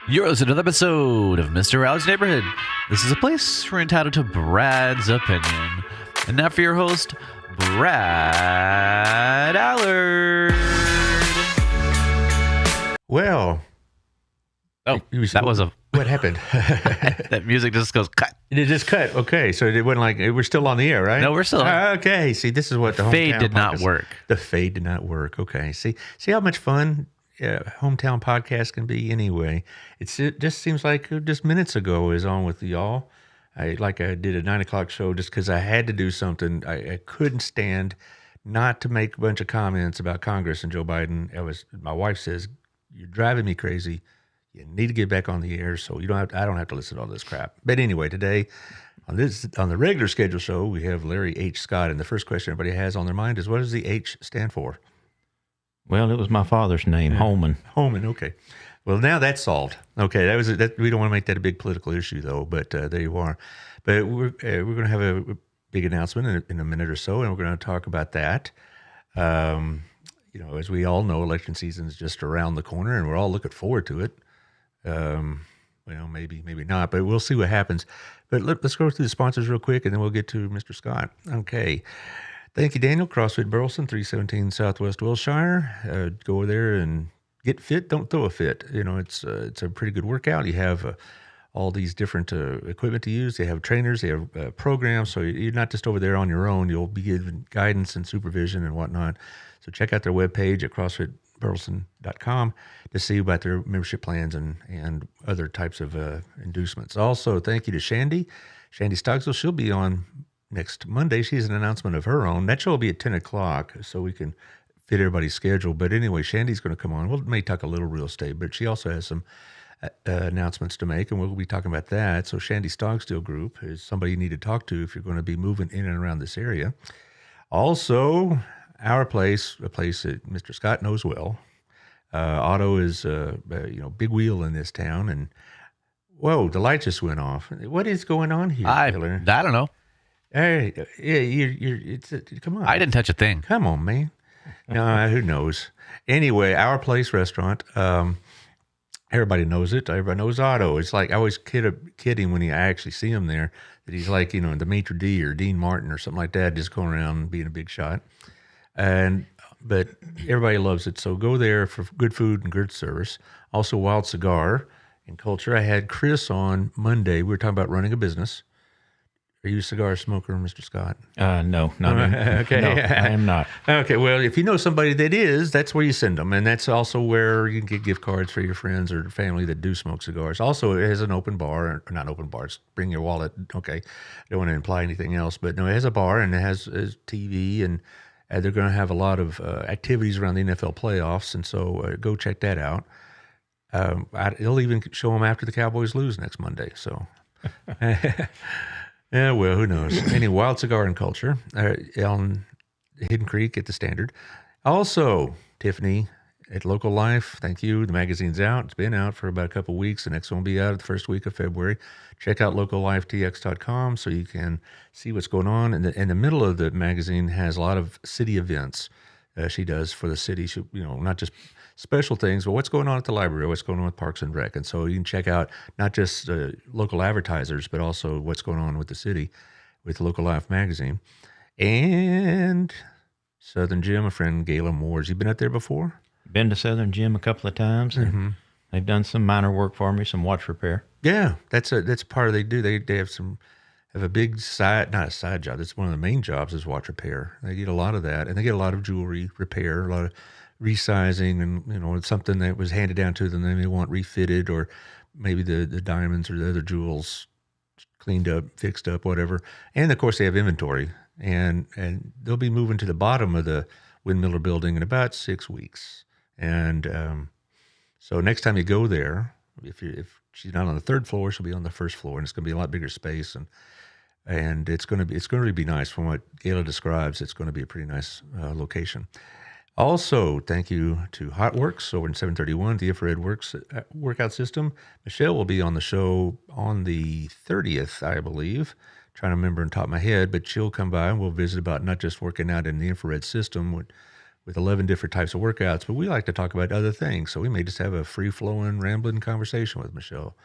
You're listening to another episode of Mr. Allard's Neighborhood. This is a place we're entitled to Brad's opinion. And now for your host, Brad Allard. Well, that was a... What happened? That music just goes cut. It just cut. Okay, so it wasn't like we're still on the air, right? No, we're still on. Okay, see, this is what the fade hometown did not podcast- work. The fade did not work. Okay, see how much fun hometown podcast can be anyway. It just seems like just minutes ago I was on with y'all. I did a 9 o'clock show just because I had to do something. I couldn't stand not to make a bunch of comments about Congress and Joe Biden. My wife says, "You're driving me crazy. You need to get back on the air so I don't have to listen to all this crap." But anyway, today on the regular schedule show, we have Larry H. Scott, and the first question everybody has on their mind is, what does the H stand for? Well, it was my father's name, Holman. Holman, okay. Well, now that's solved. Okay, we don't want to make that a big political issue, though. But there you are. But we're going to have a big announcement in a minute or so, and we're going to talk about that. As we all know, election season is just around the corner, and we're all looking forward to it. Maybe not, but we'll see what happens. But let's go through the sponsors real quick, and then we'll get to Mr. Scott. Okay. Thank you, Daniel. CrossFit Burleson, 317 Southwest Wilshire. Go over there and get fit. Don't throw a fit. It's a pretty good workout. You have all these different equipment to use. They have trainers. They have programs. So you're not just over there on your own. You'll be given guidance and supervision and whatnot. So check out their webpage at CrossFitBurleson.com to see about their membership plans and other types of inducements. Also, thank you to Shandy Stocksville. She'll be on next Monday. She has an announcement of her own. That show will be at 10 o'clock, so we can fit everybody's schedule. But anyway, Shandy's going to come on. We may talk a little real estate, but she also has some announcements to make, and we'll be talking about that. So Shandy Stocksville Group is somebody you need to talk to if you're going to be moving in and around this area. Also, our place, a place that Mr. Scott knows well. Otto is, big wheel in this town, and whoa, the light just went off. What is going on here? I don't know. Hey, come on. I didn't touch a thing. Come on, man. No, who knows? Anyway, Our Place Restaurant. Everybody knows it. Everybody knows Otto. It's like I always kid him when I actually see him there that he's like, the maitre d' or Dean Martin or something like that, just going around being a big shot. But everybody loves it. So go there for good food and good service. Also, Wild Cigar and Culture. I had Chris on Monday. We were talking about running a business. Are you a cigar smoker, Mr. Scott? No, not okay. No, I am not. Okay, well, if you know somebody that is, that's where you send them. And that's also where you can get gift cards for your friends or family that do smoke cigars. Also, it has an open bar, or not open bars, bring your wallet. Okay, I don't want to imply anything else. But no, it has a bar and it has TV, and they're going to have a lot of activities around the NFL playoffs. And so go check that out. They'll even show them after the Cowboys lose next Monday. So... Yeah, well, who knows? Anyway, Wild Cigar and Culture on Hidden Creek at the Standard. Also, Tiffany at Local Life, thank you. The magazine's out. It's been out for about a couple of weeks. The next one will be out the first week of February. Check out locallifetx.com so you can see what's going on. And in the middle of the magazine has a lot of city events she does for the city. She, not just special things, but what's going on at the library, what's going on with Parks and Rec. And so you can check out not just local advertisers, but also what's going on with the city with Local Life magazine. And Southern Gym, a friend, Gayla Moores. You been out there before? Been to Southern Gym a couple of times. And they've done some minor work for me, some watch repair. Yeah, that's part of they do. They have a big not a side job. That's one of the main jobs is watch repair. They get a lot of that, and they get a lot of jewelry repair, a lot of resizing, and it's something that was handed down to them. They may want refitted, or maybe the diamonds or the other jewels cleaned up, fixed up, whatever. And of course, they have inventory, and they'll be moving to the bottom of the Windmiller building in about 6 weeks. And so next time you go there, if she's not on the third floor, she'll be on the first floor, and it's going to be a lot bigger space, and it's going to be nice. From what Gayla describes, it's going to be a pretty nice location. Also, thank you to Hotworks over in 731, the Infrared Workout System. Michelle will be on the show on the 30th, I believe. Trying to remember on top of my head, but she'll come by and we'll visit about not just working out in the infrared system, with 11 different types of workouts, but we like to talk about other things. So we may just have a free-flowing, rambling conversation with Michelle.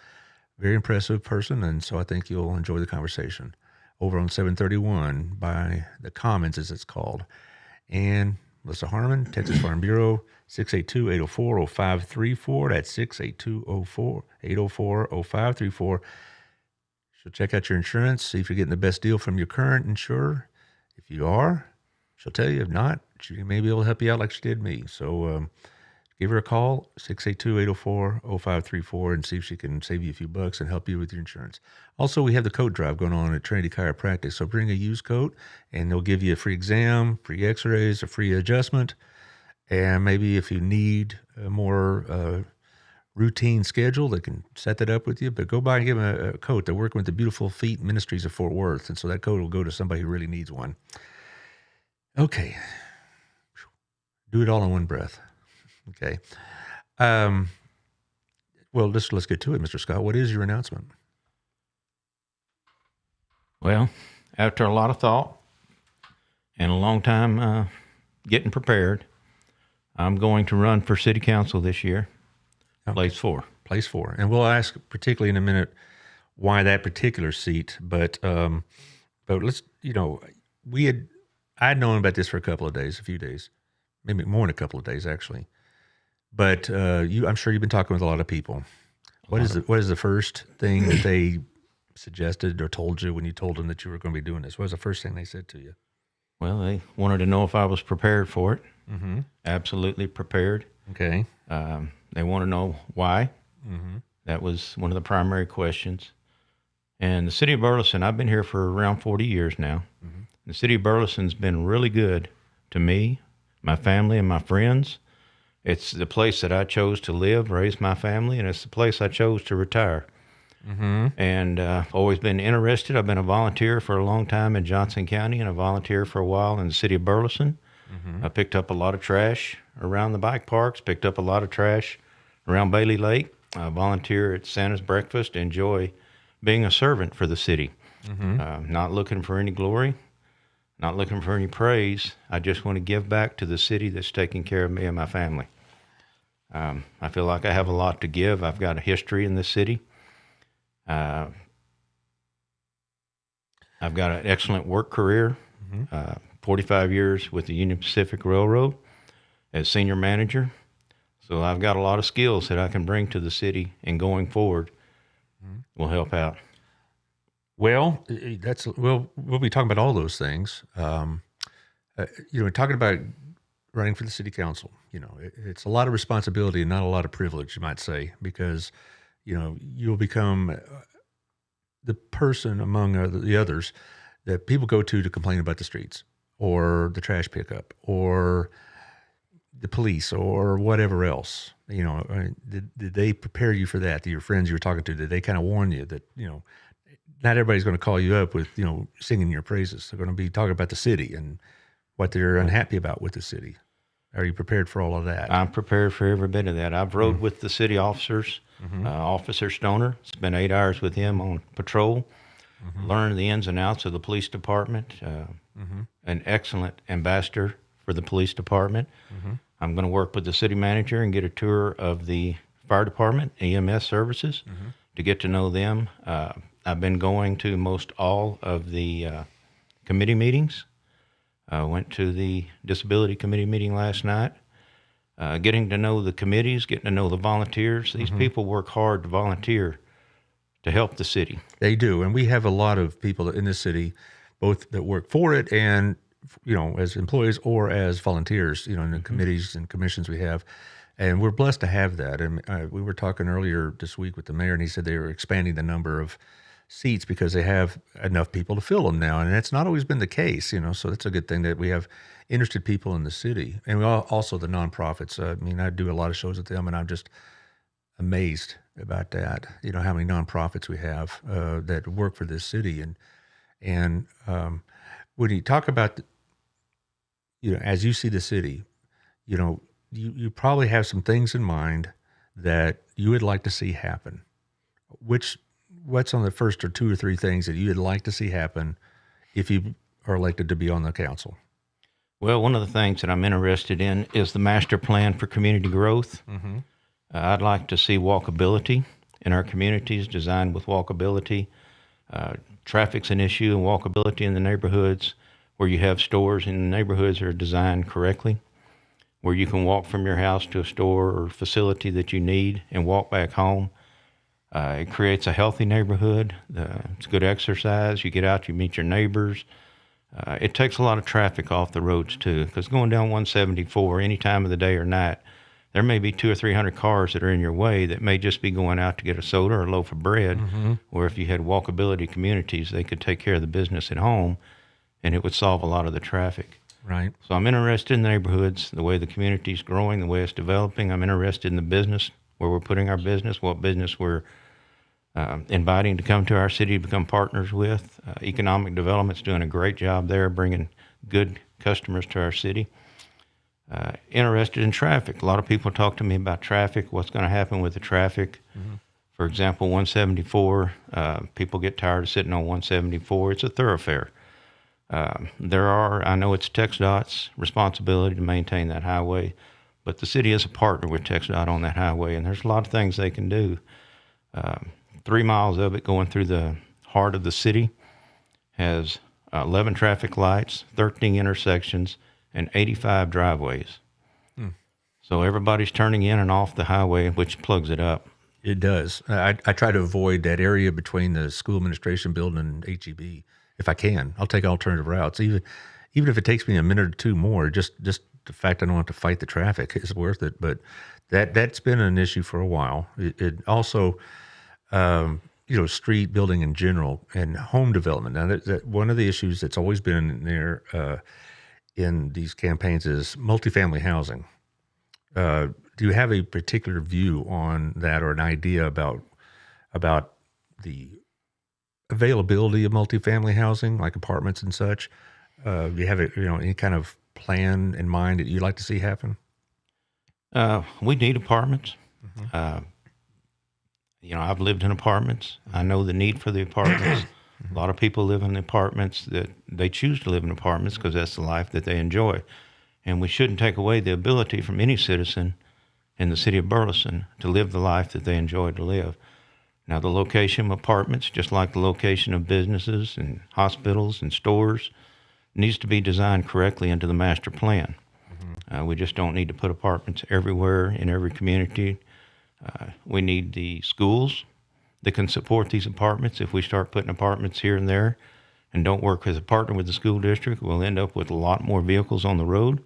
Very impressive person, and so I think you'll enjoy the conversation. Over on 731 by the Commons, as it's called. And Melissa Harmon, Texas Farm Bureau, 682-804-0534. That's 682-804-0534. She'll check out your insurance, see if you're getting the best deal from your current insurer. If you are, she'll tell you. If not, she may be able to help you out like she did me. So give her a call, 682-804-0534, and see if she can save you a few bucks and help you with your insurance. Also, we have the coat drive going on at Trinity Chiropractic. So bring a used coat, and they'll give you a free exam, free x-rays, a free adjustment. And maybe if you need a more routine schedule, they can set that up with you. But go by and give them a coat. They're working with the Beautiful Feet Ministries of Fort Worth, and so that coat will go to somebody who really needs one. Okay. Do it all in one breath. Okay. Well, let's get to it, Mr. Scott. What is your announcement? Well, after a lot of thought and a long time getting prepared, I'm going to run for city council this year, place 4. Place 4. And we'll ask particularly in a minute why that particular seat. But let's, I'd known about this for a few days, maybe more than a couple of days, actually. But I'm sure you've been talking with a lot of people. What is the first thing that they suggested or told you when you told them that you were going to be doing this? What was the first thing they said to you? Well, they wanted to know if I was prepared for it. Mm-hmm. Absolutely prepared. Okay. They want to know why. Mm-hmm. That was one of the primary questions. And the city of Burleson, I've been here for around 40 years now. Mm-hmm. The city of Burleson's been really good to me, my family, and my friends. It's the place that I chose to live, raise my family, and it's the place I chose to retire. Mm-hmm. And I've always been interested. I've been a volunteer for a long time in Johnson County and a volunteer for a while in the city of Burleson. Mm-hmm. I picked up a lot of trash around the bike parks, picked up a lot of trash around Bailey Lake. I volunteer at Santa's Breakfast, enjoy being a servant for the city. Mm-hmm. Not looking for any glory, not looking for any praise. I just want to give back to the city that's taking care of me and my family. I feel like I have a lot to give. I've got a history in this city. I've got an excellent work career, 45 years with the Union Pacific Railroad as senior manager. So I've got a lot of skills that I can bring to the city, and going forward will help out. Well, we'll be talking about all those things. Talking about running for the city council, it's a lot of responsibility and not a lot of privilege, you might say, because, you'll become the person among the others that people go to complain about the streets or the trash pickup or the police or whatever else. Did they prepare you for that? Your friends you were talking to, did they kind of warn you that, not everybody's going to call you up with, singing your praises. They're going to be talking about the city and what they're unhappy about with the city. Are you prepared for all of that? I'm prepared for every bit of that. I've rode with the city officers, Officer Stoner, spent 8 hours with him on patrol, learned the ins and outs of the police department, an excellent ambassador for the police department. I'm going to work with the city manager and get a tour of the fire department, EMS services, to get to know them. I've been going to most all of the committee meetings. I went to the disability committee meeting last night, getting to know the committees, getting to know the volunteers. These people work hard to volunteer to help the city. They do, and we have a lot of people in this city, both that work for it and, as employees or as volunteers, in the committees and commissions we have. And we're blessed to have that. And we were talking earlier this week with the mayor, and he said they were expanding the number of seats because they have enough people to fill them now. And that's not always been the case, so that's a good thing that we have interested people in the city. And we also the nonprofits. I do a lot of shows with them, and I'm just amazed about that, how many nonprofits we have that work for this city. And when you talk about, as you see the city, you probably have some things in mind that you would like to see happen. What's on the first or 2 or 3 things that you would like to see happen if you are elected to be on the council? Well, one of the things that I'm interested in is the master plan for community growth. I'd like to see walkability in our communities, designed with walkability. Traffic's an issue, and walkability in the neighborhoods where you have stores in the neighborhoods are designed correctly, where you can walk from your house to a store or facility that you need and walk back home. It creates a healthy neighborhood. It's good exercise. You get out, you meet your neighbors. It takes a lot of traffic off the roads too, because going down 174 any time of the day or night, there may be 200 or 300 cars that are in your way that may just be going out to get a soda or a loaf of bread. Or if you had walkability communities, they could take care of the business at home, and it would solve a lot of the traffic. Right. So I'm interested in the neighborhoods, the way the community's growing, the way it's developing. I'm interested in the business, where we're putting our business, what business we're inviting to come to our city to become partners with. Economic development's doing a great job there, bringing good customers to our city. Interested in traffic. A lot of people talk to me about traffic, what's going to happen with the traffic. For example, 174, people get tired of sitting on 174. It's a thoroughfare. I know it's TxDOT's responsibility to maintain that highway, but the city is a partner with TxDOT on that highway, and there's a lot of things they can do. 3 miles of it going through the heart of the city has 11 traffic lights, 13 intersections, and 85 driveways. So everybody's turning in and off the highway, which plugs it up. It does. I try to avoid that area between the school administration building and HEB if I can. I'll take alternative routes, even if it takes me a minute or two more. Just the fact I don't have to fight the traffic is worth it. But that's been an issue for a while. It also, street building in general and home development. Now, that one of the issues that's always been in there in these campaigns is multifamily housing. Do you have a particular view on that, or an idea about the availability of multifamily housing, like apartments and such? Do you have any kind of plan in mind that you'd like to see happen? We need apartments. I've lived in apartments. I know the need for the apartments. A lot of people live in the apartments that they choose to live in apartments because that's the life that they enjoy. And we shouldn't take away the ability from any citizen in the city of Burleson to live the life that they enjoy to live. Now, the location of apartments, just like the location of businesses and hospitals and stores, needs to be designed correctly into the master plan. We just don't need to put apartments everywhere in every community. We need the schools that can support these apartments. If we start putting apartments here and there and don't work as a partner with the school district, we'll end up with a lot more vehicles on the road.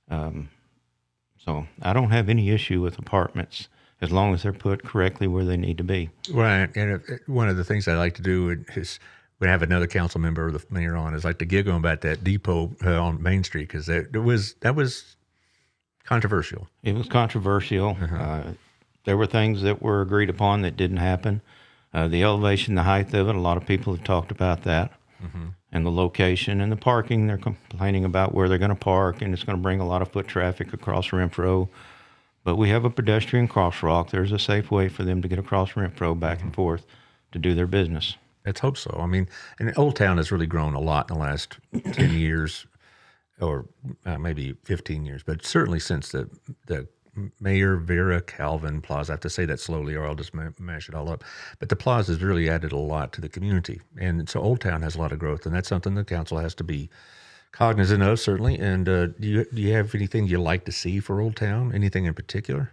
So I don't have any issue with apartments as long as they're put correctly where they need to be. Right. And one of the things I like to do is when I have another council member or the mayor on, is like to giggle about that depot on Main Street, because that was controversial. It was controversial. There were things that were agreed upon that didn't happen. The elevation, the height of it, a lot of people have talked about that. And the location and the parking, they're complaining about where they're going to park, and it's going to bring a lot of foot traffic across Renfro. But we have a pedestrian crosswalk. There's a safe way for them to get across Renfro back and forth to do their business. Let's hope so. I mean, and Old Town has really grown a lot in the last 10 years, or maybe 15 years, but certainly since the Mayor Vera Calvin Plaza. I have to say that slowly or I'll just mash it all up. But the plaza has really added a lot to the community. And so Old Town has a lot of growth, and that's something the council has to be cognizant of, certainly. And do you have anything you like to see for Old Town? Anything in particular?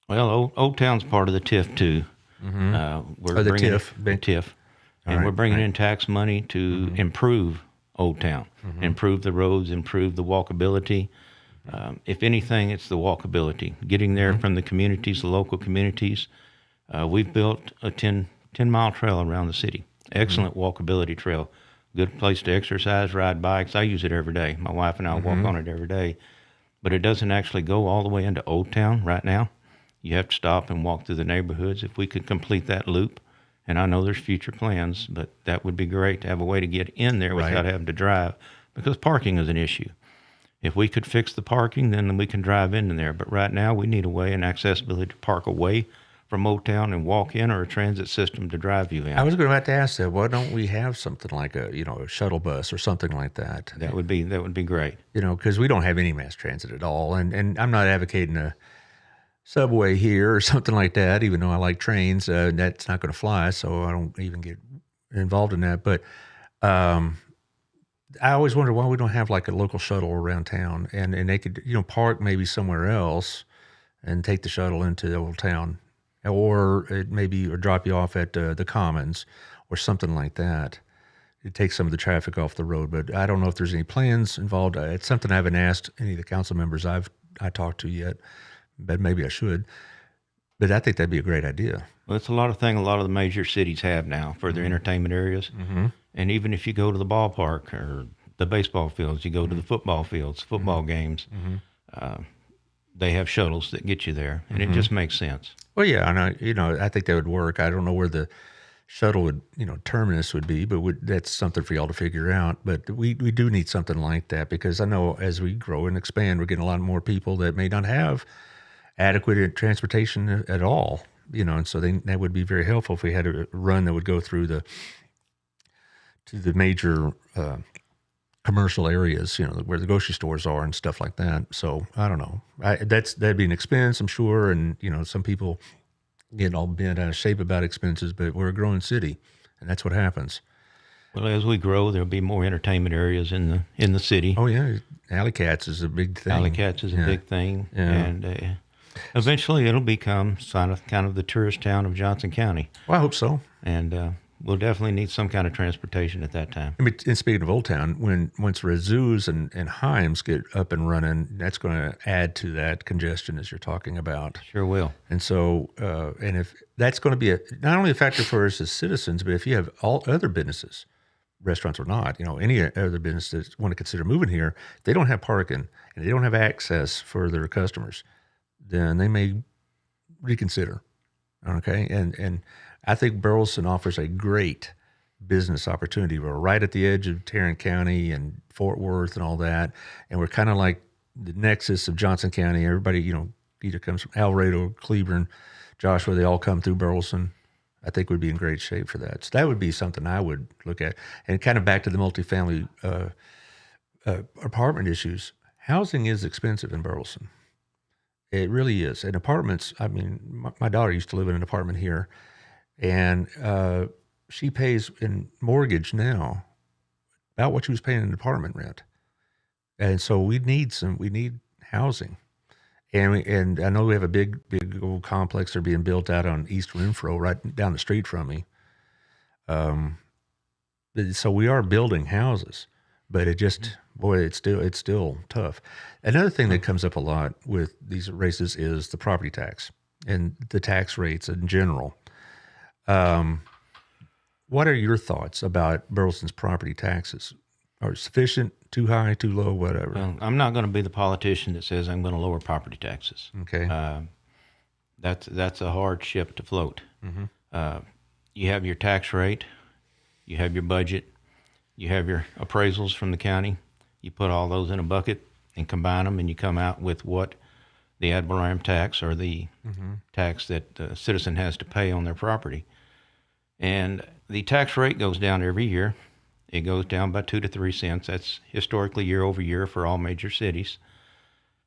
Well, Old Town's part of the TIF too. We're the bringing TIF. TIF. And we're bringing in tax money to improve Old Town, improve the roads, improve the walkability. If anything, it's the walkability, getting there from the communities, the local communities. We've built a 10-mile trail around the city. Excellent walkability trail. Good place to exercise, ride bikes. I use it every day. My wife and I walk on it every day. But it doesn't actually go all the way into Old Town right now. You have to stop and walk through the neighborhoods. If we could complete that loop, and I know there's future plans, but that would be great to have a way to get in there without having to drive, because parking is an issue. If we could fix the parking, then we can drive into there. But right now, we need a way and accessibility to park away from Old Town and walk in, or a transit system to drive you in. I was going to have to ask that. Why don't we have something like a shuttle bus or something like that? That would be great. Because we don't have any mass transit at all, and I'm not advocating a subway here or something like that. Even though I like trains, that's not going to fly, so I don't even get involved in that. But I always wonder why we don't have like a local shuttle around town, and they could park maybe somewhere else and take the shuttle into the old town, or or drop you off at the Commons or something like that. It takes some of the traffic off the road, but I don't know if there's any plans involved. It's something I haven't asked any of the council members I talked to yet, but maybe I should. But I think that'd be a great idea. Well, it's a lot of the major cities have now for their entertainment areas. Mm-hmm. And even if you go to the ballpark or the baseball fields, you go to the football fields, football games, they have shuttles that get you there, and it just makes sense. Well, yeah, and I think that would work. I don't know where the shuttle would, terminus would be, but that's something for y'all to figure out. But we do need something like that, because I know as we grow and expand, we're getting a lot more people that may not have adequate transportation at all, and so that would be very helpful if we had a run that would go through to the major commercial areas, where the grocery stores are and stuff like that. So I don't know. That'd be an expense, I'm sure, and some people get all bent out of shape about expenses, but we're a growing city, and that's what happens. Well, as we grow, there'll be more entertainment areas in the city. Oh yeah, Alley Cats is a big thing. Alley Cats is a big thing, and eventually it'll become kind of the tourist town of Johnson County. Well, I hope so. And we'll definitely need some kind of transportation at that time. I mean, and speaking of Old Town, once Zoos and Himes get up and running, that's going to add to that congestion as you're talking about. Sure will. And so, and if that's going to be not only a factor for us as citizens, but if you have all other businesses, restaurants or not, any other business that want to consider moving here, if they don't have parking and they don't have access for their customers, then they may reconsider. Okay, and I think Burleson offers a great business opportunity. We're right at the edge of Tarrant County and Fort Worth and all that, and we're kind of like the nexus of Johnson County. Everybody, either comes from Alvarado, Cleburne, Joshua. They all come through Burleson. I think we'd be in great shape for that. So that would be something I would look at. And kind of back to the multifamily apartment issues. Housing is expensive in Burleson. It really is. And apartments, I mean, my daughter used to live in an apartment here, and she pays in mortgage now about what she was paying in apartment rent. And so we need housing. And I know we have a big old complex they're being built out on East Renfro right down the street from me. So we are building houses, but it just, boy, it's still tough. Another thing that comes up a lot with these races is the property tax and the tax rates in general. What are your thoughts about Burleson's property taxes? Are sufficient, too high, too low, whatever? Well, I'm not going to be the politician that says I'm going to lower property taxes. Okay. That's a hard ship to float. You have your tax rate, you have your budget, you have your appraisals from the county. You put all those in a bucket and combine them, and you come out with what the ad valorem tax, or the tax that the citizen has to pay on their property. And the tax rate goes down every year. It goes down by 2 to 3 cents. That's historically year over year for all major cities.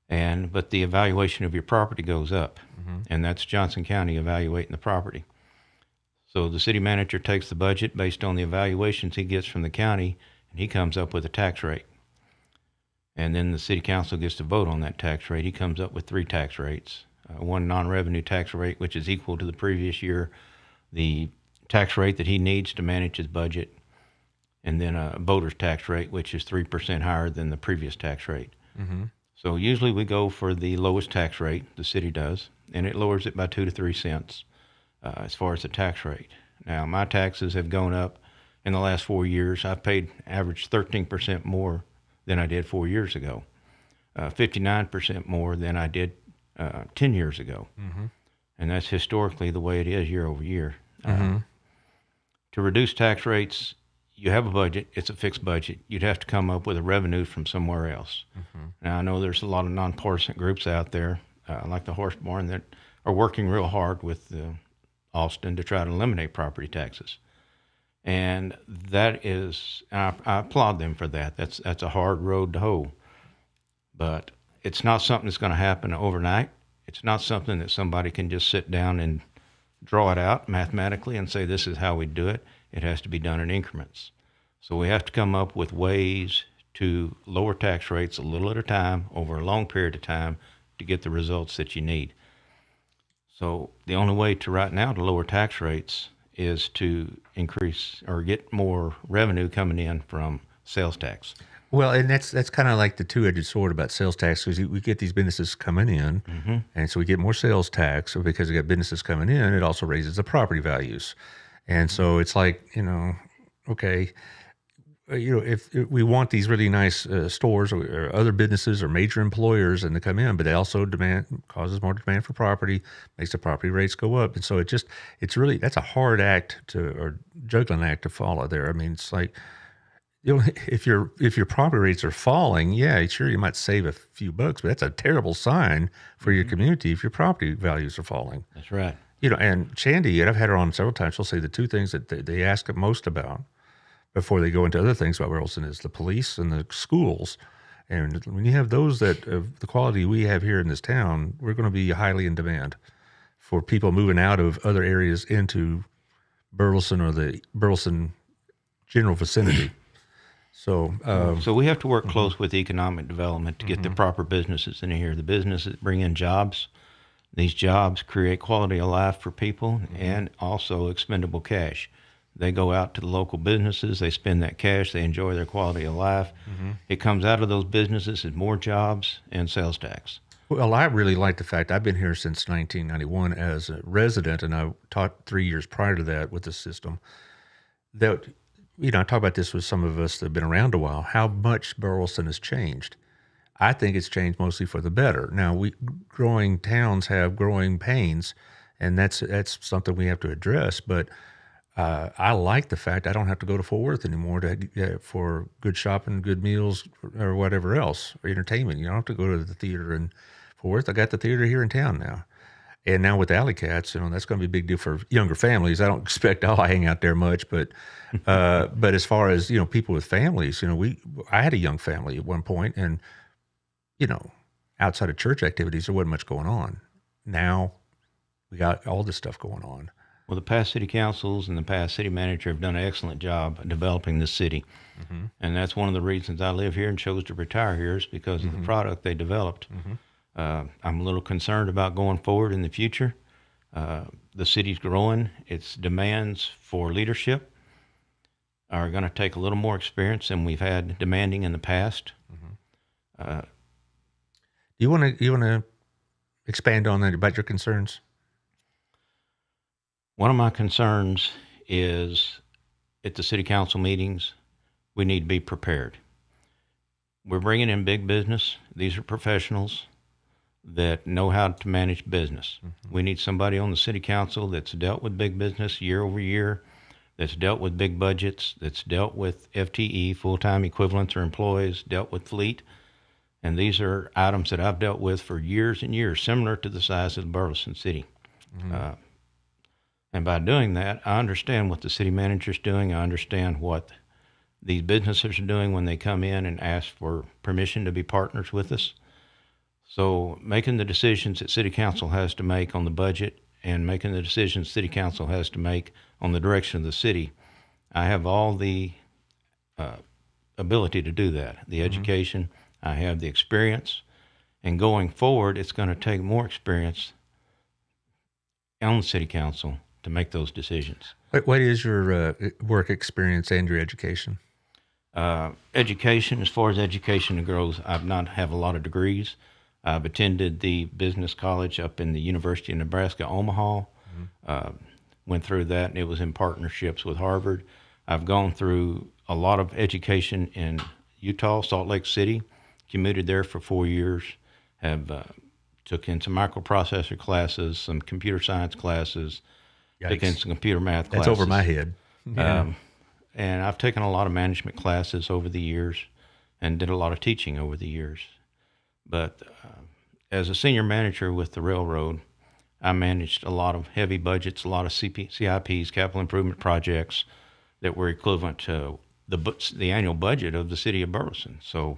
But the evaluation of your property goes up, and that's Johnson County evaluating the property. So the city manager takes the budget based on the evaluations he gets from the county, and he comes up with a tax rate. And then the city council gets to vote on that tax rate. He comes up with 3 tax rates. One non-revenue tax rate, which is equal to the previous year, the tax rate that he needs to manage his budget, and then a voter's tax rate, which is 3% higher than the previous tax rate. So usually we go for the lowest tax rate, the city does, and it lowers it by 2 to 3 cents as far as the tax rate. Now, my taxes have gone up in the last 4 years. I've paid average 13% more than I did 4 years ago, 59% more than I did 10 years ago. And that's historically the way it is year over year. To reduce tax rates, you have a budget. It's a fixed budget. You'd have to come up with a revenue from somewhere else. Now, I know there's a lot of nonpartisan groups out there like the horse barn, that are working real hard with Austin to try to eliminate property taxes. And that is, I applaud them for that. That's a hard road to hoe. But it's not something that's going to happen overnight. It's not something that somebody can just sit down and draw it out mathematically and say this is how we do it. It has to be done in increments. So we have to come up with ways to lower tax rates a little at a time over a long period of time to get the results that you need. So the only way to right now to lower tax rates is to increase or get more revenue coming in from sales tax. Well, and that's kind of like the two-edged sword about sales tax, because we get these businesses coming in, and so we get more sales tax. So because we got businesses coming in, it also raises the property values, and so it's like, okay, if we want these really nice stores or other businesses or major employers and to come in, but they also causes more demand for property, makes the property rates go up, and so it's really, that's a hard or juggling act to follow there. I mean, it's like, if your property rates are falling, yeah, sure, you might save a few bucks, but that's a terrible sign for your community if your property values are falling. That's right. And Shandy, and I've had her on several times, she'll say the two things that they ask most about before they go into other things about Burleson is the police and the schools. And when you have those that of the quality we have here in this town, we're going to be highly in demand for people moving out of other areas into Burleson or the Burleson general vicinity. So we have to work close with economic development to get the proper businesses in here. The businesses bring in jobs. These jobs create quality of life for people and also expendable cash. They go out to the local businesses, they spend that cash, they enjoy their quality of life. It comes out of those businesses as more jobs and sales tax. Well, I really like the fact I've been here since 1991 as a resident, and I taught 3 years prior to that with the system. That, I talk about this with some of us that have been around a while, how much Burleson has changed. I think it's changed mostly for the better. Now, growing towns have growing pains, and that's something we have to address, but I like the fact I don't have to go to Fort Worth anymore for good shopping, good meals, or whatever else, or entertainment. You don't have to go to the theater in Fort Worth. I got the theater here in town now. And now with Alley Cats, that's going to be a big deal for younger families. I don't expect I hang out there much, but as far as, people with families, I had a young family at one point, and, outside of church activities, there wasn't much going on. Now we got all this stuff going on. Well, the past city councils and the past city manager have done an excellent job of developing this city. And that's one of the reasons I live here and chose to retire here is because of the product they developed. I'm a little concerned about going forward in the future. The city's growing. Its demands for leadership are going to take a little more experience than we've had demanding in the past. Do you want to expand on that about your concerns? One of my concerns is at the city council meetings, we need to be prepared. We're bringing in big business. These are professionals that know how to manage business. We need somebody on the city council that's dealt with big business year over year, that's dealt with big budgets, that's dealt with FTE, full-time equivalents or employees, dealt with fleet. And these are items that I've dealt with for years and years, similar to the size of the Burleson city. And by doing that, I understand what the city manager's doing. I understand what these businesses are doing when they come in and ask for permission to be partners with us. So making the decisions that city council has to make on the budget and making the decisions city council has to make on the direction of the city, I have all the ability to do that. The education, I have the experience, and going forward, it's going to take more experience on the city council to make those decisions. What is your work experience and your education? Education, as far as education goes, I've not have a lot of degrees. I've attended the business college up in the University of Nebraska, Omaha. Went through that, and it was in partnerships with Harvard. I've gone through a lot of education in Utah, Salt Lake City, commuted there for 4 years, have took in some microprocessor classes, some computer science classes, took in some computer math classes. That's over my head. Yeah. And I've taken a lot of management classes over the years and did a lot of teaching over the years. But as a senior manager with the railroad, I managed a lot of heavy budgets, a lot of CIPs, capital improvement projects that were equivalent to the annual budget of the city of Burleson. So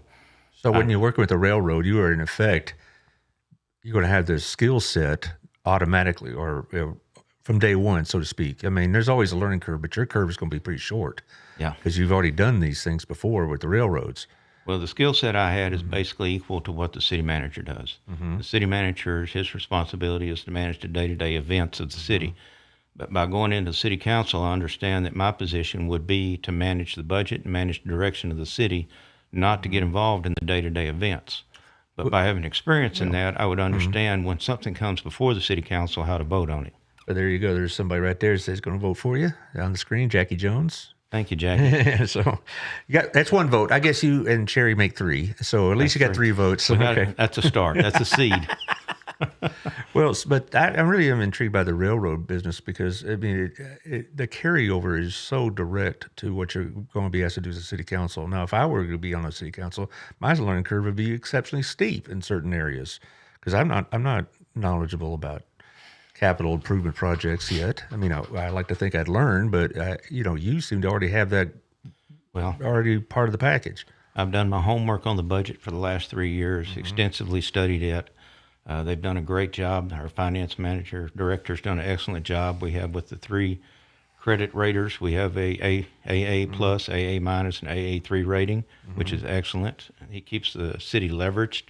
when you're working with the railroad, you are in effect, you're going to have the skill set automatically or from day one, so to speak. I mean, there's always a learning curve, but your curve is going to be pretty short. Yeah. Because you've already done these things before with the railroads. Well, the skill set I had is basically equal to what the city manager does. The city manager, his responsibility is to manage the day-to-day events of the city. But by going into city council, I understand that my position would be to manage the budget and manage the direction of the city, not to get involved in the day-to-day events. But by having experience in that, I would understand when something comes before the city council, how to vote on it. But there you go. There's somebody right there that says going to vote for you on the screen, Jackie Jones. Thank you, Jackie. So that's one vote. I guess you and Sherry make three. So at least you got three votes. Okay. That's a start. That's a seed. Well, but I really am intrigued by the railroad business because, I mean, the carryover is so direct to what you're going to be asked to do as a city council. Now, if I were to be on a city council, my learning curve would be exceptionally steep in certain areas because I'm not knowledgeable about capital improvement projects yet. I mean, I like to think I'd learn, but you seem to already have that already part of the package. I've done my homework on the budget for the last 3 years, extensively studied it. They've done a great job. Our finance manager, director's done an excellent job. We have with the 3 credit raters, we have a AA plus, AA minus, and AA3 rating, which is excellent. He keeps the city leveraged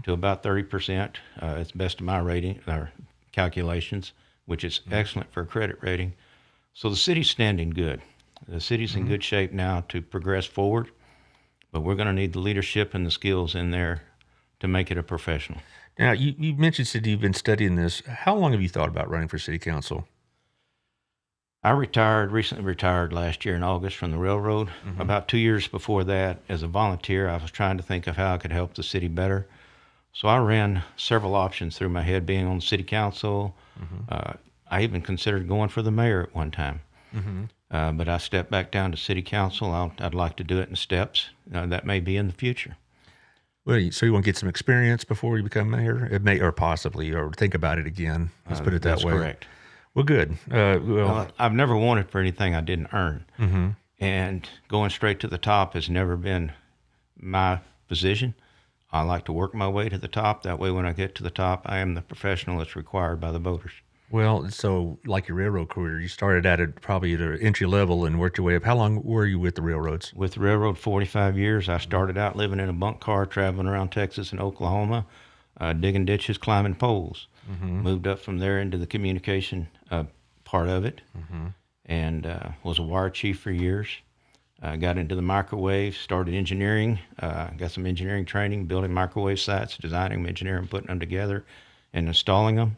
to about 30%. It's best of my rating, or calculations, which is excellent for a credit rating. So the city's standing good. The city's in good shape now to progress forward, but we're going to need the leadership and the skills in there to make it a professional. Now, you mentioned, Sid, you've been studying this. How long have you thought about running for city council? I recently retired last year in August from the railroad. About 2 years before that, as a volunteer, I was trying to think of how I could help the city better. So I ran several options through my head, being on the city council. I even considered going for the mayor at one time. But I stepped back down to city council. I'd like to do it in steps. That may be in the future. Well, so you want to get some experience before you become mayor? It may, or possibly, or think about it again. Let's put it that that's way. Correct. Well, good. I've never wanted for anything I didn't earn. And going straight to the top has never been my position. I like to work my way to the top. That way, when I get to the top, I am the professional that's required by the voters. Well, so like your railroad career, you started probably at an entry level and worked your way up. How long were you with the railroads? With the railroad, 45 years. I started out living in a bunk car, traveling around Texas and Oklahoma, digging ditches, climbing poles. Moved up from there into the communication part of it, and was a wire chief for years. Got into the microwave, started engineering, got some engineering training, building microwave sites, designing them, engineering, putting them together, and installing them.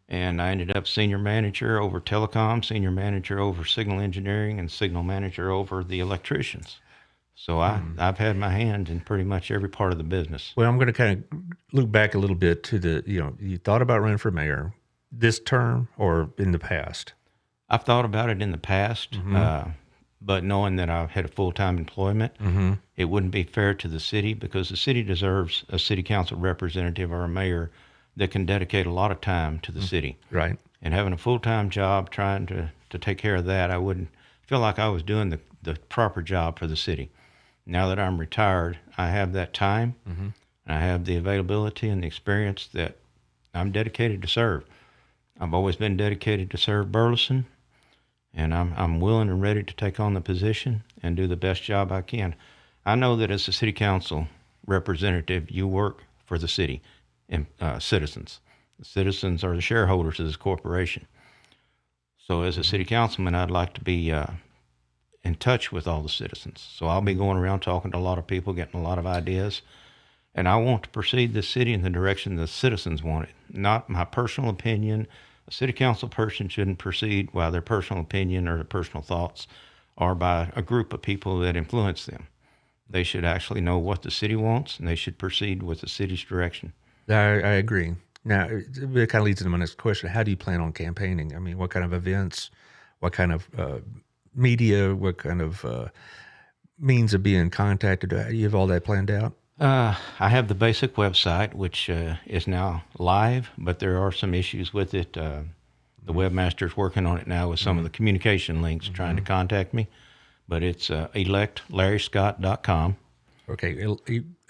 And I ended up senior manager over telecom, senior manager over signal engineering, and signal manager over the electricians. So I've had my hand in pretty much every part of the business. Well, I'm going to kind of loop back a little bit to you thought about running for mayor this term or in the past? I've thought about it in the past, but knowing that I've had a full-time employment, it wouldn't be fair to the city because the city deserves a city council representative or a mayor that can dedicate a lot of time to the city. Right. And having a full-time job, trying to take care of that, I wouldn't feel like I was doing the proper job for the city. Now that I'm retired, I have that time, and I have the availability and the experience that I'm dedicated to serve. I've always been dedicated to serve Burleson, and I'm willing and ready to take on the position and do the best job I can. I know that as a city council representative, you work for the city and citizens. The citizens are the shareholders of this corporation. So as a city councilman, I'd like to be in touch with all the citizens. So I'll be going around talking to a lot of people, getting a lot of ideas. And I want to proceed the city in the direction the citizens want it, not my personal opinion. A city council person shouldn't proceed by their personal opinion or their personal thoughts or by a group of people that influence them. They should actually know what the city wants, and they should proceed with the city's direction. I agree. Now, it kind of leads into my next question. How do you plan on campaigning? I mean, what kind of events, what kind of media, what kind of means of being contacted? Do you have all that planned out? I have the basic website, which is now live, but there are some issues with it. The webmaster's working on it now with some of the communication links, trying to contact me. But it's electlarryscott.com. Okay,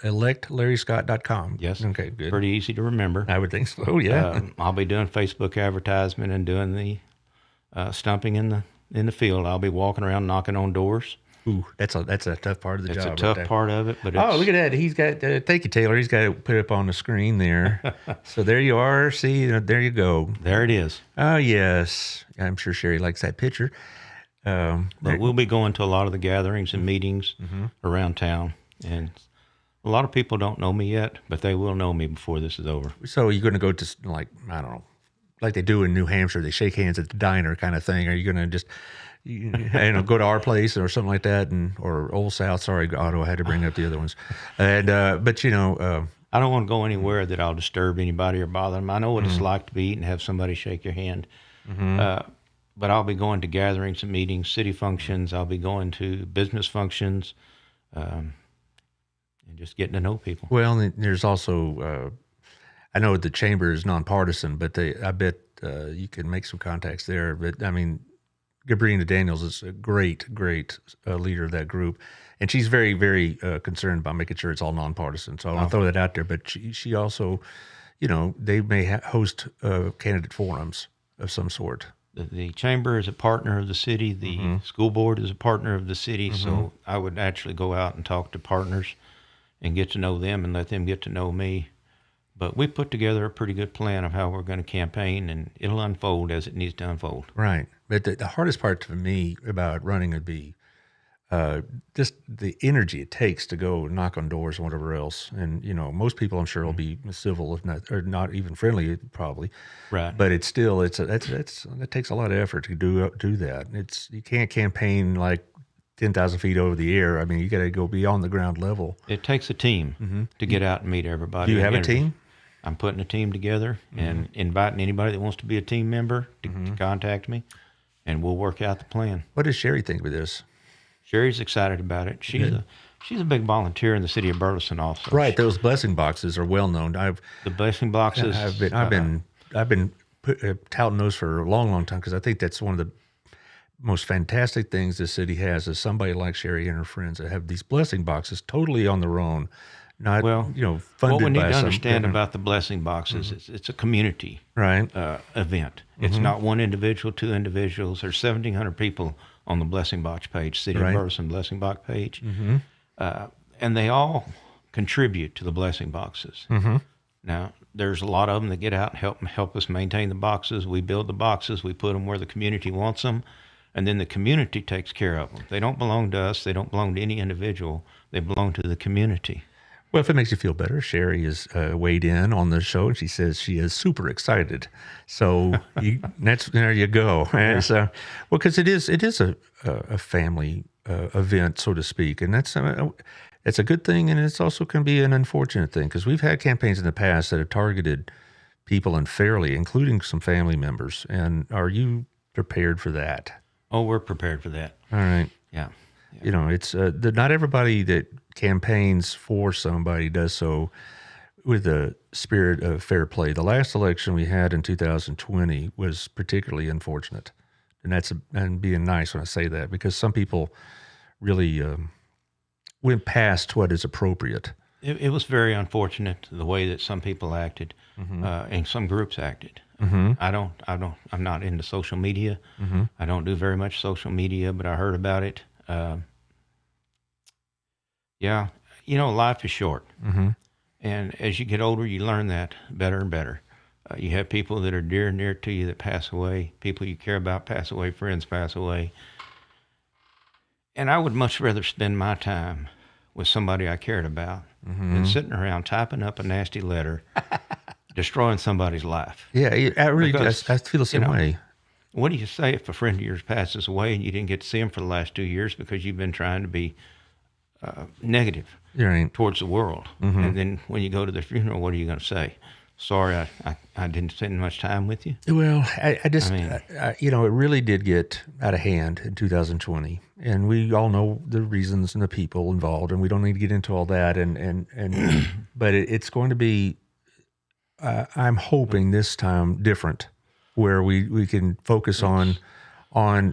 electlarryscott.com. Yes. Okay, good. Pretty easy to remember. I would think so. Yeah. I'll be doing Facebook advertisement and doing the stumping in the field. I'll be walking around knocking on doors. Ooh, that's a tough part of the It's job. a tough part of it, but it's, Oh, look at that! He's got. Thank you, Taylor. He's got it put up on the screen there. So there you are. See, there you go. there it is. Oh yes, I'm sure Sherry likes that picture. But we'll be going to a lot of the gatherings and meetings around town, and a lot of people don't know me yet, but they will know me before this is over. So you're going to go to like I don't know, like they do in New Hampshire. They shake hands at the diner kind of thing. Are you going to just go to our place or something like that, or Old South? Sorry, Otto, I had to bring up the other ones. And but I don't want to go anywhere that I'll disturb anybody or bother them. I know what it's like to be eating and have somebody shake your hand. But I'll be going to gatherings and meetings, city functions. I'll be going to business functions, and just getting to know people. well, and there's also I know the chamber is nonpartisan, but I bet you can make some contacts there. But I mean, Gabrina Daniels is a great leader of that group, and she's very, very concerned about making sure it's all nonpartisan. So I want to throw that out there. But she also, they may host candidate forums of some sort. The chamber is a partner of the city. The school board is a partner of the city. So I would actually go out and talk to partners and get to know them and let them get to know me. But we put together a pretty good plan of how we're going to campaign, and it'll unfold as it needs to unfold. Right. But the hardest part for me about running would be just the energy it takes to go knock on doors and whatever else. And, most people I'm sure will be civil, if not, or not even friendly, probably. Right. But it's still, that takes a lot of effort to do that. You can't campaign like 10,000 feet over the air. I mean, you got to go beyond the ground level. It takes a team to get out and meet everybody. Do you have a team? I'm putting a team together and inviting anybody that wants to be a team member to contact me, and we'll work out the plan. What does Sherry think of this? Sherry's excited about it. She's a big volunteer in the city of Burleson also. Right, those blessing boxes are well known. The blessing boxes. I've been touting those for a long time because I think that's one of the most fantastic things this city has is somebody like Sherry and her friends that have these blessing boxes totally on their own. Not funded what we need by to some understand different- about the blessing boxes is it's a community right. event. It's not one individual, two individuals. There's 1,700 people on the blessing box page, City of Burleson blessing box page, and they all contribute to the blessing boxes. Now, there's a lot of them that get out and help us maintain the boxes. We build the boxes. We put them where the community wants them, and then the community takes care of them. They don't belong to us. They don't belong to any individual. They belong to the community. Well, if it makes you feel better, Sherry is weighed in on the show, and she says she is super excited. So there you go. And so, because it is a family event, so to speak, and it's a good thing, and it's also can be an unfortunate thing because we've had campaigns in the past that have targeted people unfairly, including some family members. And are you prepared for that? Oh, we're prepared for that. All right. Yeah. It's not everybody that campaigns for somebody does so with a spirit of fair play. The last election we had in 2020 was particularly unfortunate, and being nice when I say that because some people really went past what is appropriate. It was very unfortunate the way that some people acted, and some groups acted. I'm not into social media. I don't do very much social media, but I heard about it. Life is short. And as you get older, you learn that better and better. You have people that are dear and near to you that pass away, people you care about pass away, friends pass away. And I would much rather spend my time with somebody I cared about than sitting around typing up a nasty letter, destroying somebody's life. Yeah, I really Because, I feel the same way. What do you say if a friend of yours passes away and you didn't get to see him for the last 2 years because you've been trying to be negative Right. towards the world? And then when you go to the funeral, what are you going to say? sorry I didn't spend much time with you. Well, I just, I mean- it really did get out of hand in 2020, and we all know the reasons and the people involved, and we don't need to get into all that. But it's going to be, I'm hoping this time different, where we can focus on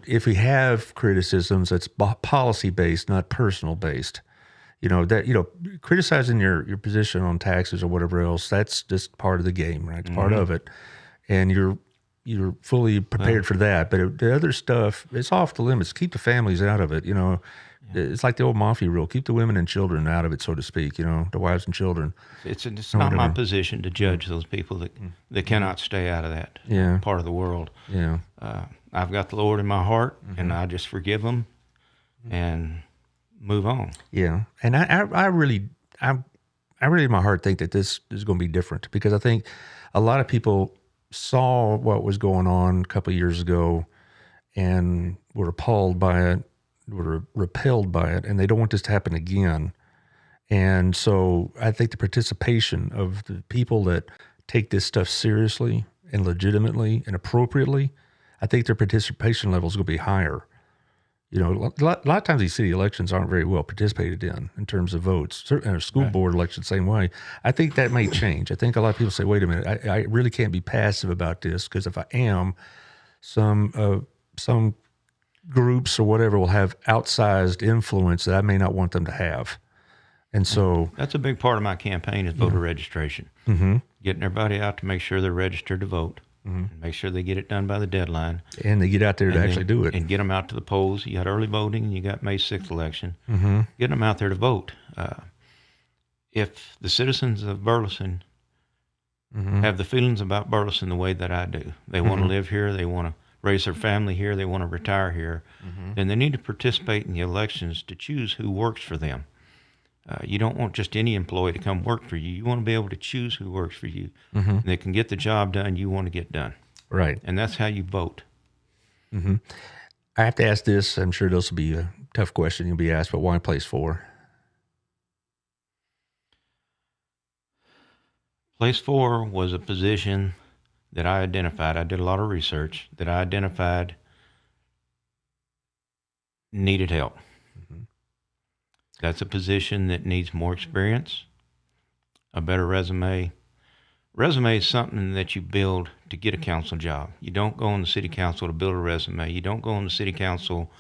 if we have criticisms, that's policy based, not personal based. Criticizing your position on taxes or whatever else, that's just part of the game, right? It's part of it. And you're fully prepared for that. But the other stuff, it's off the limits. Keep the families out of it. It's like the old mafia rule: keep the women and children out of it, so to speak. The wives and children. It's not my position to judge those people that cannot stay out of that part of the world. Yeah. I've got the Lord in my heart, and I just forgive them and move on. Yeah, and I really in my heart think that this is going to be different, because I think a lot of people saw what was going on a couple of years ago and were appalled by it, were repelled by it, and they don't want this to happen again. And so I think the participation of the people that take this stuff seriously and legitimately and appropriately, I think their participation level is going to be higher. A lot of times these city elections aren't very well participated in terms of votes. Certainly, our school board election, same way. I think that may change. I think a lot of people say, "Wait a minute, I really can't be passive about this, because if I am, some groups or whatever will have outsized influence that I may not want them to have." And so that's a big part of my campaign is voter registration. Getting everybody out to make sure they're registered to vote. And make sure they get it done by the deadline. And they get out there to actually do it. And get them out to the polls. You got early voting, and you got May 6th election. Getting them out there to vote. If the citizens of Burleson have the feelings about Burleson the way that I do, they want to live here, they want to raise their family here, they want to retire here, then they need to participate in the elections to choose who works for them. You don't want just any employee to come work for you. You want to be able to choose who works for you. And they can get the job done you want to get done. Right. And that's how you vote. I have to ask this. I'm sure this will be a tough question you'll be asked, but why place 4? Place 4 was a position that I identified. I did a lot of research that I identified needed help. That's a position that needs more experience, a better resume. Resume is something that you build to get a council job. You don't go on the city council to build a resume. You don't go on the city council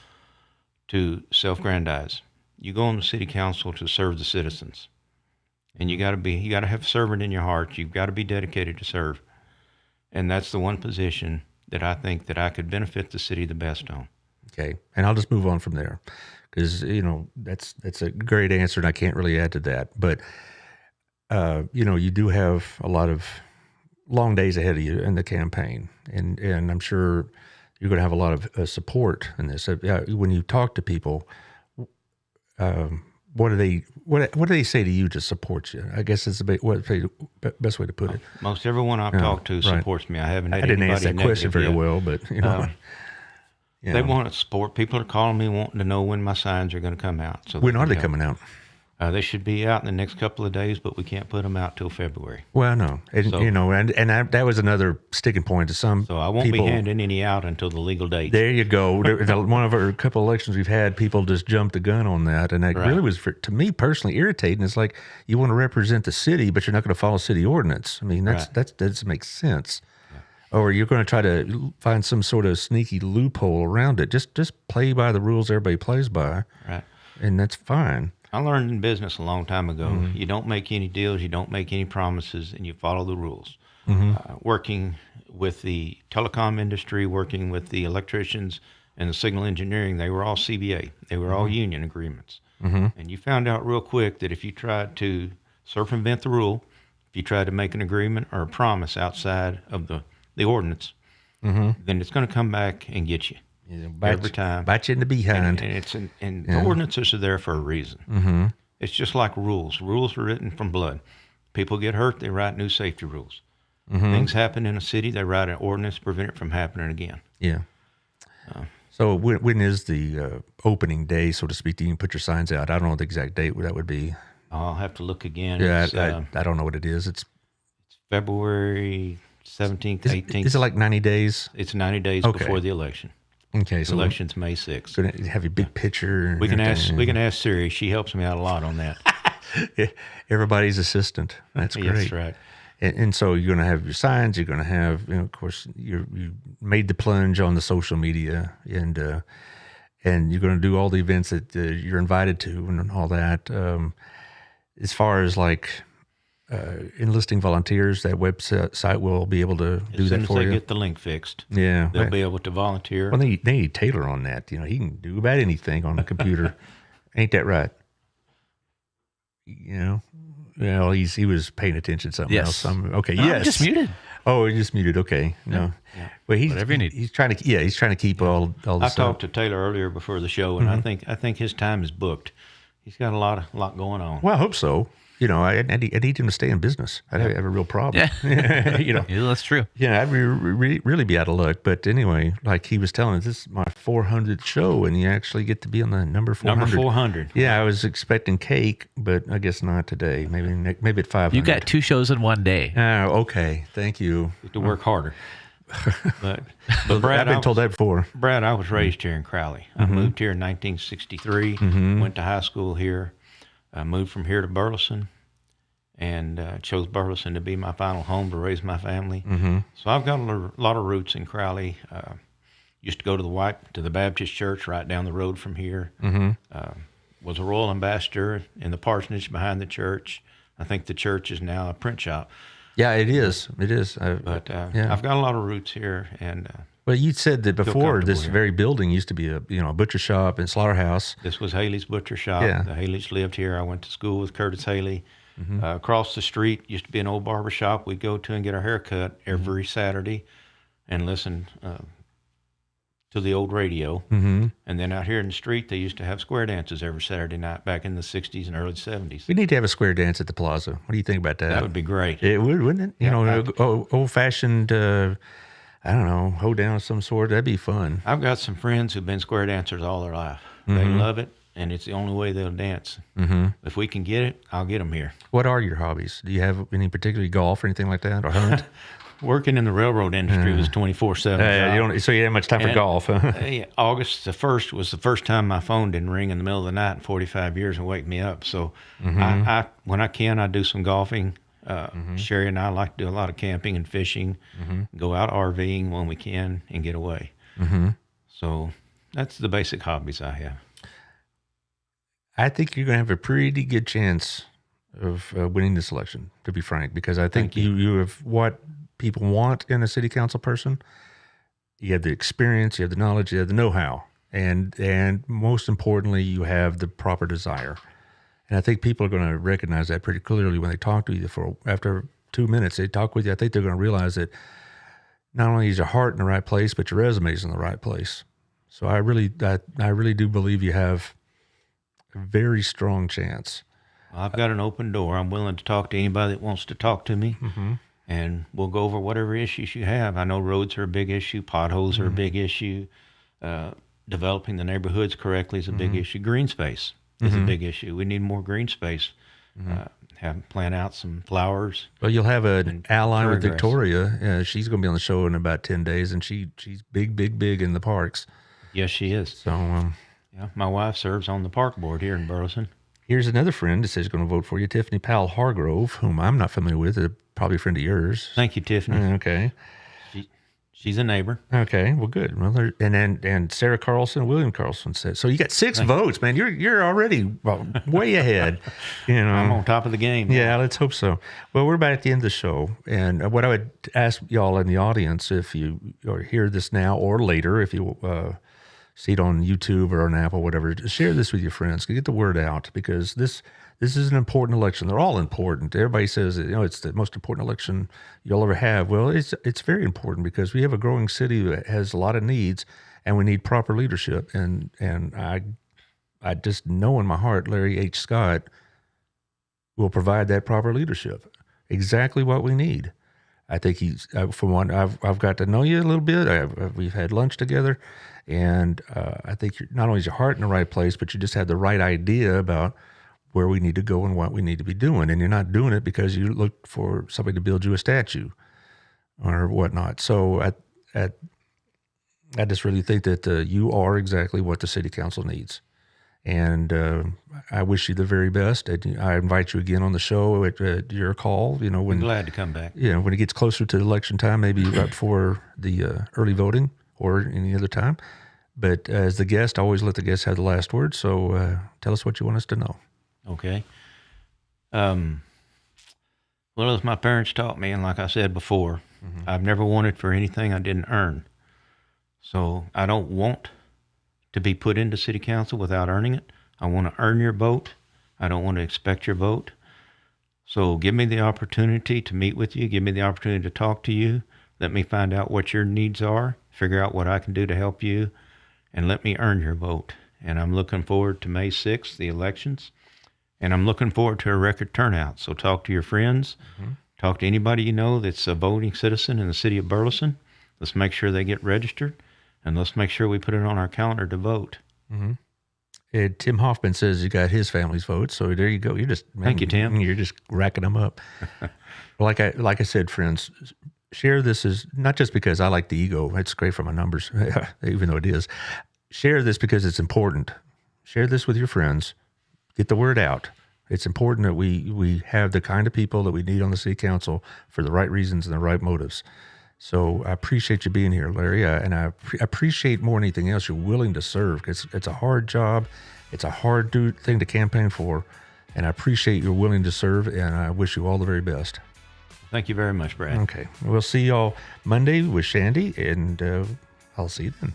to self-grandize. You go on the city council to serve the citizens. And you got to have a servant in your heart. You've got to be dedicated to serve. And that's the one position that I think that I could benefit the city the best on. Okay. And I'll just move on from there, because, that's a great answer, and I can't really add to that. But, you do have a lot of long days ahead of you in the campaign, and I'm sure you're going to have a lot of support in this. When you talk to people, what do they say to you to support you? I guess it's the best way to put it. Most everyone I've talked to supports me. I haven't had didn't anybody answer that question very yet. well, but They want to support. People are calling me wanting to know when my signs are going to come out. So when are they coming out? They should be out in the next couple of days, but we can't put them out till February. Well, no, and that was another sticking point to some. So I won't be handing any out until the legal date. There you go. One of our couple elections we've had, people just jumped the gun on that, and that really was, to me personally, irritating. It's like you want to represent the city, but you're not going to follow city ordinance. I mean, that doesn't make sense. Or you're going to try to find some sort of sneaky loophole around it. Just play by the rules everybody plays by, right? And that's fine. I learned in business a long time ago, you don't make any deals, you don't make any promises, and you follow the rules. Working with the telecom industry, working with the electricians and the signal engineering, they were all CBA. They were all union agreements. And you found out real quick that if you tried to circumvent the rule, if you tried to make an agreement or a promise outside of the ordinance, then it's going to come back and get you. Every time. Bite you in the behind. And the ordinances are there for a reason. It's just like rules. Rules are written from blood. People get hurt, they write new safety rules. Things happen in a city, they write an ordinance to prevent it from happening again. Yeah. So when is the opening day, so to speak? Do you put your signs out? I don't know the exact date that would be. I'll have to look again. Yeah, I don't know what it is. It's February 17th, 18th. Is it like 90 days? It's 90 days Okay. before the election. Okay, The so election's May 6th. we're gonna have a big picture. and We can everything. ask Siri. She helps me out a lot on that. Everybody's assistant. That's great. That's right. And so you're going to have your signs. You're going to have, of course, you made the plunge on the social media, and you're going to do all the events that you're invited to, and all that. As far as like enlisting volunteers, that website will be able to do As soon that as for they you. get the link fixed, Yeah, they'll be able to volunteer. Well, they need Taylor on that. He can do about anything on the computer. Ain't that right? He was paying attention to something Yes. else. Okay, No, yes. I'm just muted. Oh, he just muted. Okay, no. Yeah. Well, Whatever you need. He's trying to keep all I this. talked to Taylor earlier before the show, and Mm-hmm. I think his time is booked. He's got a lot going on. Well, I hope so. I need him to stay in business. I'd have a real problem. Yeah. Yeah, that's true. I'd really be out of luck. But anyway, like he was telling us, this is my 400th show, and you actually get to be on the number 400. Number 400. Yeah, I was expecting cake, but I guess not today. Maybe at 500. You got 2 shows in one day. Oh, okay. Thank you. You have to work harder. But I've Brad, been told that before. Brad, I was raised here in Crowley. I moved here in 1963. Went to high school here. I moved from here to Burleson, and chose Burleson to be my final home to raise my family. So I've got a lot of roots in Crowley. Used to go to the Baptist church right down the road from here. Was a royal ambassador in the parsonage behind the church. I think the church is now a print shop. Yeah, it is. It is. But yeah. I've got a lot of roots here, and Well, you said that before comfortable this here. very building used to be a butcher shop and slaughterhouse. this was Haley's Butcher Shop. Yeah. The Haleys lived here. I went to school with Curtis Haley. Across the street used to be an old barber shop we'd go to and get our hair cut every Saturday and listen to the old radio. And then out here in the street, they used to have square dances every Saturday night back in the 60s and early 70s. We need to have a square dance at the plaza. What do you think about that? That would be great. It would, wouldn't it? Yeah, Old fashioned. I don't know, hoedown of some sort. That'd be fun. I've got some friends who've been square dancers all their life. They love it, and it's the only way they'll dance. If we can get it, I'll get them here. What are your hobbies? Do you have any particular golf or anything like that, or hunt? Working in the railroad industry was 24/7. So you have much time for And- golf. Huh? August the 1st was the first time my phone didn't ring in the middle of the night in 45 years and wake me up. So I when I can, I do some golfing. Sherry and I like to do a lot of camping and fishing, go out RVing when we can and get away. So that's the basic hobbies I have. I think you're going to have a pretty good chance of winning this election, to be frank, because I think Thank you. you have what people want in a city council person. You have the experience, you have the knowledge, you have the know-how, and most importantly, you have the proper desire. And I think people are going to recognize that pretty clearly when they talk to you. After 2 minutes, they talk with you. I think they're going to realize that not only is your heart in the right place, but your resume is in the right place. So I really do believe you have a very strong chance. I've got an open door. I'm willing to talk to anybody that wants to talk to me, and we'll go over whatever issues you have. I know roads are a big issue, potholes are a big issue, developing the neighborhoods correctly is a big issue. Green space is a big issue. We need more green space. Plant out some flowers. Well, you'll have an ally with turf grass. Victoria. She's going to be on the show in about 10 days, and she's big in the parks. Yes, she is. So Yeah, my wife serves on the park board here in Burleson. here's another friend that says going to vote for you, Tiffany Powell Hargrove, whom I'm not familiar with, probably a friend of yours. Thank you, Tiffany. Okay. She's a neighbor. Okay. Well, good. Well, and Sarah Carlson, William Carlson said so. You got 6 votes, man. You're already way ahead. I'm on top of the game. Yeah, let's hope so. Well, we're about at the end of the show, and what I would ask y'all in the audience, if you hear this now or later, if you see it on YouTube or on Apple, whatever, just share this with your friends. Get the word out, because this is an important election. They're all important. Everybody says that, it's the most important election you'll ever have. Well, it's very important because we have a growing city that has a lot of needs, and we need proper leadership. And I just know in my heart, Larry H. Scott will provide that proper leadership. Exactly what we need. I think he's, for one, I've got to know you a little bit. We've had lunch together, and I think not only is your heart in the right place, but you just have the right idea about where we need to go and what we need to be doing. And you're not doing it because you look for somebody to build you a statue or whatnot. So I just really think that you are exactly what the city council needs. And I wish you the very best. And I invite you again on the show at your call. You know, I'm when glad to come back. when it gets closer to election time, maybe right before the early voting or any other time. But as the guest, always let the guest have the last word. So tell us what you want us to know. Okay. Well, as my parents taught me, and like I said before, I've never wanted for anything I didn't earn. So I don't want to be put into city council without earning it. I want to earn your vote. I don't want to expect your vote. So give me the opportunity to meet with you. Give me the opportunity to talk to you. Let me find out what your needs are, figure out what I can do to help you, and let me earn your vote. And I'm looking forward to May 6th, the elections, and I'm looking forward to a record turnout. So talk to your friends, talk to anybody you know that's a voting citizen in the city of Burleson. Let's make sure they get registered, and let's make sure we put it on our calendar to vote. And Tim Hoffman says you got his family's vote, so there you go. You're just Thank you, Tim. You're just racking them up. Like I said, friends, share this as not just because I like the ego. It's great for my numbers, even though it is. Share this because it's important. Share this with your friends. Get the word out. It's important that we have the kind of people that we need on the city council for the right reasons and the right motives. So I appreciate you being here, Larry, and I appreciate more than anything else you're willing to serve, because it's a hard job. It's a hard thing to campaign for, and I appreciate you're willing to serve, and I wish you all the very best. Thank you very much, Brad. Okay. We'll see y'all Monday with Shandy, and I'll see you then.